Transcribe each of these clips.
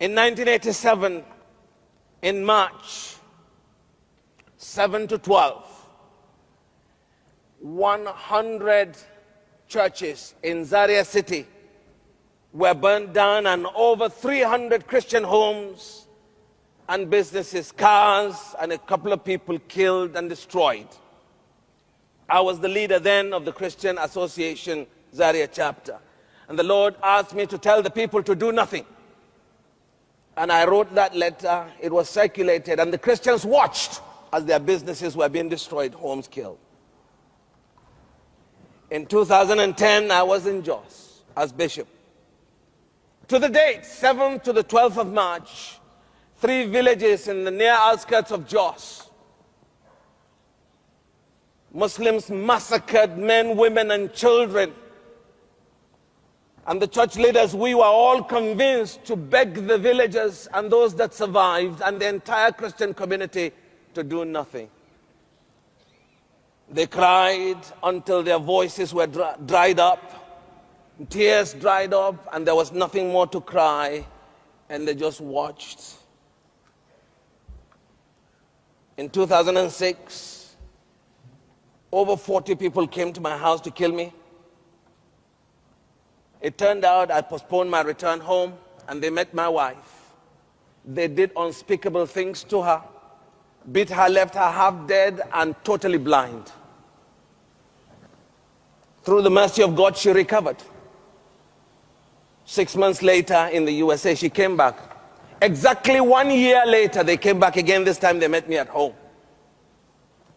In 1987, in March 7 to 12, 100 churches in Zaria City were burned down, and over 300 Christian homes and businesses, cars, and a couple of people killed and destroyed. I was the leader then of the Christian Association Zaria chapter. And the Lord asked me to tell the people to do nothing. And I wrote that letter. It was circulated, and the Christians watched as their businesses were being destroyed, homes killed. In 2010, I was in Jos as bishop. To the date, 7th to the 12th of March, 3 villages in the near outskirts of Jos, Muslims massacred men, women, and children. And the church leaders, we were all convinced to beg the villagers and those that survived and the entire Christian community to do nothing. They cried until their voices were dried up, tears dried up, and there was nothing more to cry, and they just watched. In 2006, over 40 people came to my house to kill me. It turned out I postponed my return home, and they met my wife. They did unspeakable things to her, beat her, left her half dead and totally blind. Through the mercy of God, she recovered. 6 months later in the USA, she came back. Exactly 1 year later, they came back again. This time they met me at home.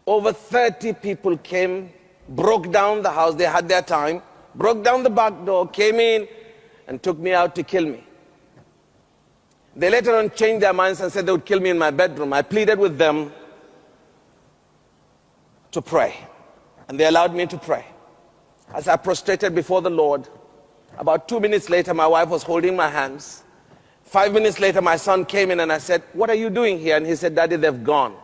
Over 30 people came, broke down the house. They had their time. Broke down the back door, came in, and took me out to kill me. They later on changed their minds and said they would kill me in my bedroom. I pleaded with them to pray, and they allowed me to pray. As I prostrated before the Lord, about 2 minutes later, my wife was holding my hands. 5 minutes later, my son came in, and I said, "What are you doing here?" And he said, "Daddy, they've gone."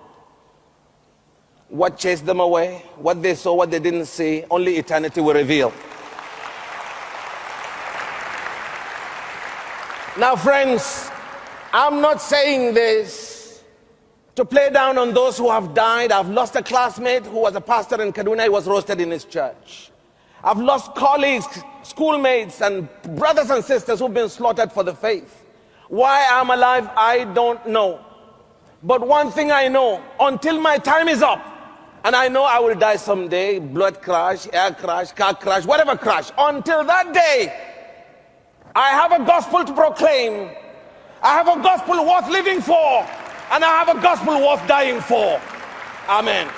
What chased them away, what they saw, what they didn't see, only eternity will reveal. Now, friends, I'm not saying this to play down on those who have died. I've lost a classmate who was a pastor in Kaduna. He was roasted in his church. I've lost colleagues, schoolmates, and brothers and sisters who've been slaughtered for the faith. Why I'm alive, I don't know. But one thing I know, until my time is up, and I know I will die someday, blood crash, air crash, car crash, whatever crash, until that day, I have a gospel to proclaim. I have a gospel worth living for, and I have a gospel worth dying for. Amen.